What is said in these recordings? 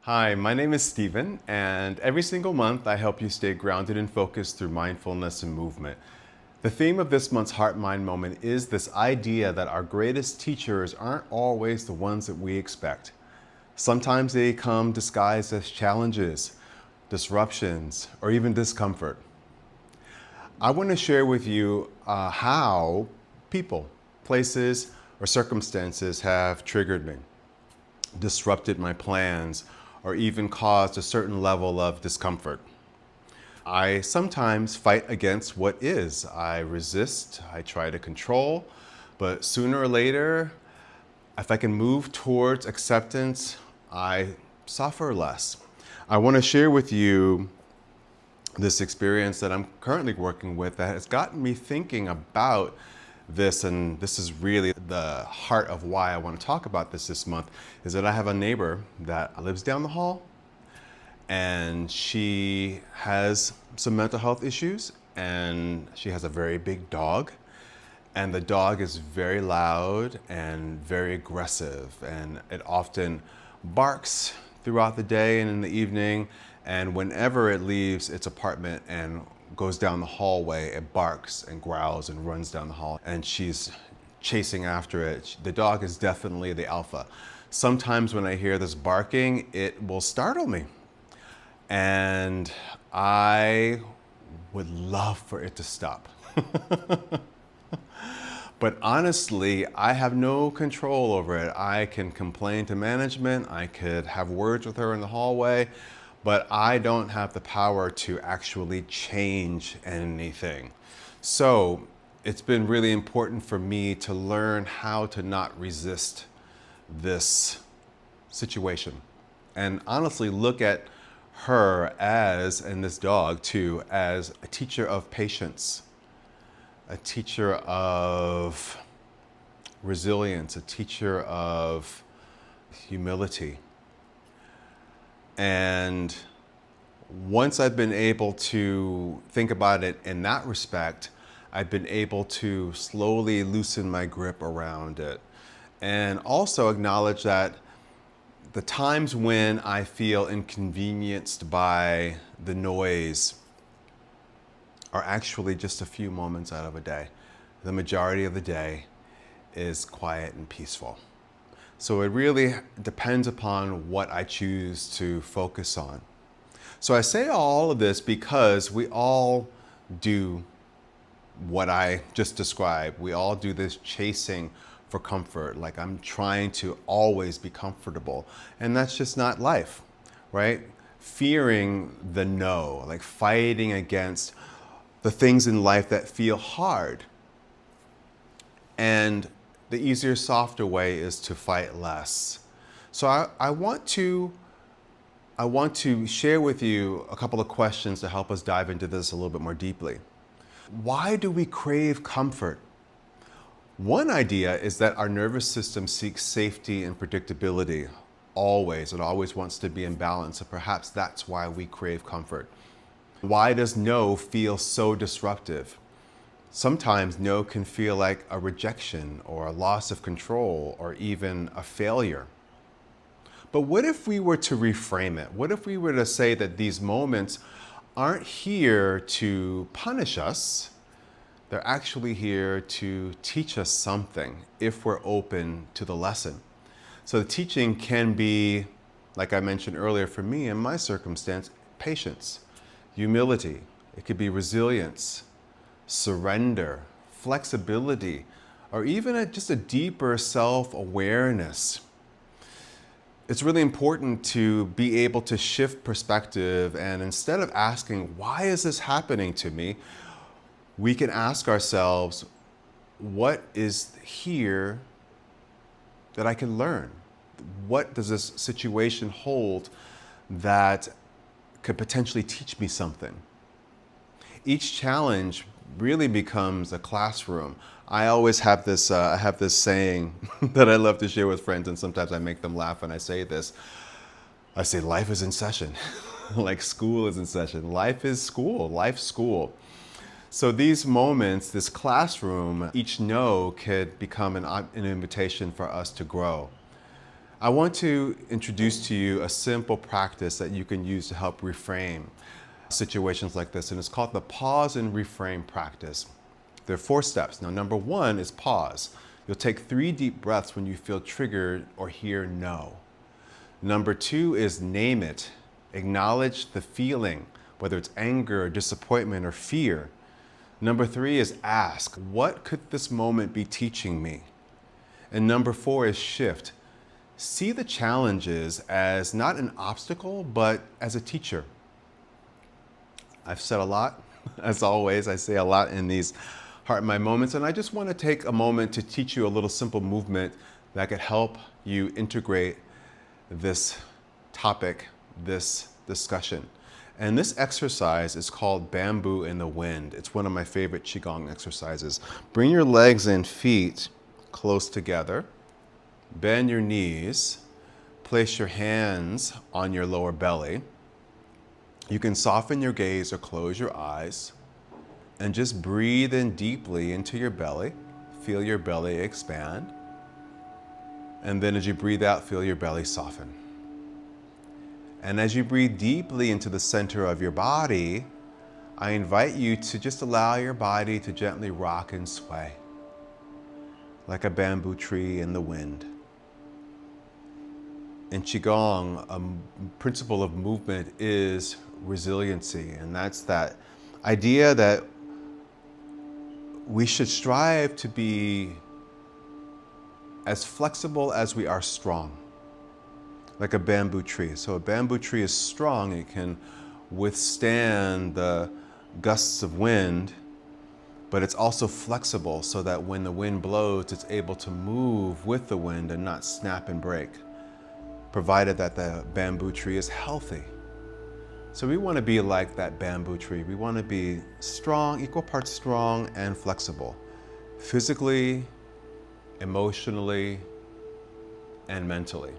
Hi, my name is Steven, and every single month I help you stay grounded and focused through mindfulness and movement. The theme of this month's Heart Mind Moment is this idea that our greatest teachers aren't always the ones that we expect. Sometimes they come disguised as challenges, disruptions, or even discomfort. I want to share with you how people, places, or circumstances have triggered me, disrupted my plans, or even caused a certain level of discomfort. I sometimes fight against what is. I resist, I try to control, but sooner or later, if I can move towards acceptance, I suffer less. I want to share with you this experience that I'm currently working with that has gotten me thinking about this, and this is really the heart of why I want to talk about this month, is that I have a neighbor that lives down the hall, and she has some mental health issues, and she has a very big dog, and the dog is very loud and very aggressive, and it often barks throughout the day and in the evening, and whenever it leaves its apartment and goes down the hallway, it barks and growls and runs down the hall, and she's chasing after it. The dog is definitely the alpha. Sometimes when I hear this barking, it will startle me, and I would love for it to stop. But honestly, I have no control over it. I can complain to management, I could have words with her in the hallway, but I don't have the power to actually change anything. So it's been really important for me to learn how to not resist this situation. And honestly, look at her as, and this dog too, as a teacher of patience, a teacher of resilience, a teacher of humility. And once I've been able to think about it in that respect, I've been able to slowly loosen my grip around it. And also acknowledge that the times when I feel inconvenienced by the noise are actually just a few moments out of a day. The majority of the day is quiet and peaceful. So it really depends upon what I choose to focus on. So I say all of this because we all do what I just described. We all do this chasing for comfort. Like, I'm trying to always be comfortable. And that's just not life, right? Fearing the no, like fighting against the things in life that feel hard. And the easier, softer way is to fight less. So I want to share with you a couple of questions to help us dive into this a little bit more deeply. Why do we crave comfort? One idea is that our nervous system seeks safety and predictability always. It always wants to be in balance, so perhaps that's why we crave comfort. Why does no feel so disruptive? Sometimes no can feel like a rejection or a loss of control or even a failure. But what if we were to reframe it? What if we were to say that these moments aren't here to punish us? They're actually here to teach us something if we're open to the lesson. So the teaching can be, like I mentioned earlier, for me in my circumstance, patience, humility. It could be resilience, surrender, flexibility, or even just a deeper self-awareness. It's really important to be able to shift perspective, and instead of asking, why is this happening to me? We can ask ourselves, what is here that I can learn? What does this situation hold that could potentially teach me something? Each challenge really becomes a classroom. I always have this, saying that I love to share with friends, and sometimes I make them laugh when I say this. I say, life is in session. Like school is in session. Life is school, life's school. So these moments, this classroom, each no could become an invitation for us to grow. I want to introduce to you a simple practice that you can use to help reframe situations like this, and it's called the pause and reframe practice. There are 4 steps. Now, number 1 is pause. You'll take 3 deep breaths when you feel triggered or hear no. Number 2 is name it. Acknowledge the feeling, whether it's anger, disappointment, or fear. Number 3 is ask, what could this moment be teaching me? And number 4 is shift. See the challenges as not an obstacle, but as a teacher. I've said a lot. As always, I say a lot in these Heart and Mind moments, and I just want to take a moment to teach you a little simple movement that could help you integrate this topic, this discussion. And this exercise is called Bamboo in the Wind. It's one of my favorite Qigong exercises. Bring your legs and feet close together. Bend your knees. Place your hands on your lower belly. You can soften your gaze or close your eyes and just breathe in deeply into your belly. Feel your belly expand. And then as you breathe out, feel your belly soften. And as you breathe deeply into the center of your body, I invite you to just allow your body to gently rock and sway like a bamboo tree in the wind. In Qigong, a principle of movement is resiliency, and that's that idea that we should strive to be as flexible as we are strong, like a bamboo tree. So a bamboo tree is strong, it can withstand the gusts of wind, but it's also flexible so that when the wind blows, it's able to move with the wind and not snap and break, provided that the bamboo tree is healthy. So we want to be like that bamboo tree. We want to be strong, equal parts strong and flexible, physically, emotionally, and mentally.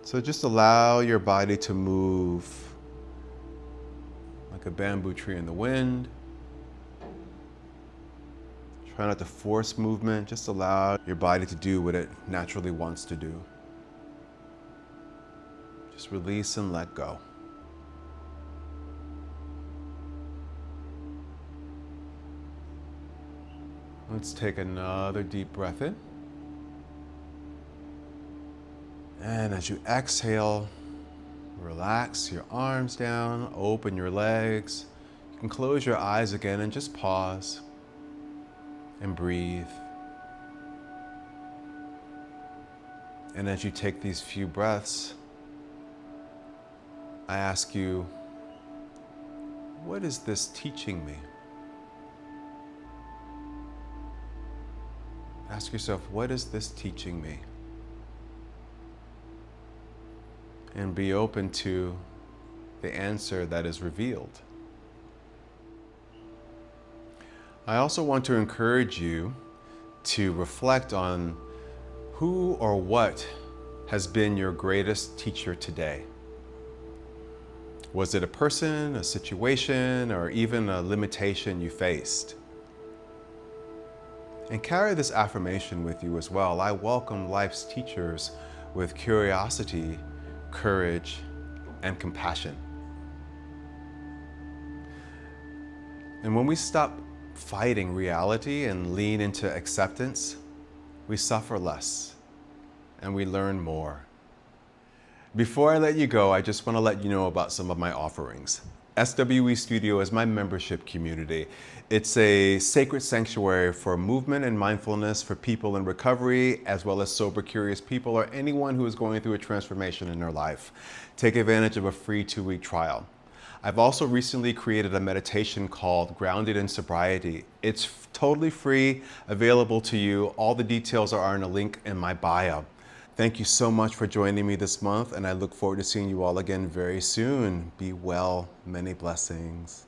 So just allow your body to move like a bamboo tree in the wind. Try not to force movement, just allow your body to do what it naturally wants to do. Just release and let go. Let's take another deep breath in. And as you exhale, relax your arms down, open your legs. You can close your eyes again and just pause and breathe. And as you take these few breaths, I ask you, what is this teaching me? Ask yourself, what is this teaching me? And be open to the answer that is revealed. I also want to encourage you to reflect on who or what has been your greatest teacher today. Was it a person, a situation, or even a limitation you faced? And carry this affirmation with you as well. I welcome life's teachers with curiosity, courage, and compassion. And when we stop fighting reality and lean into acceptance, we suffer less and we learn more. Before I let you go, I just want to let you know about some of my offerings. SWE Studio is my membership community. It's a sacred sanctuary for movement and mindfulness for people in recovery, as well as sober, curious people, or anyone who is going through a transformation in their life. Take advantage of a free 2-week trial. I've also recently created a meditation called Grounded in Sobriety. It's totally free, available to you. All the details are in a link in my bio. Thank you so much for joining me this month, and I look forward to seeing you all again very soon. Be well. Many blessings.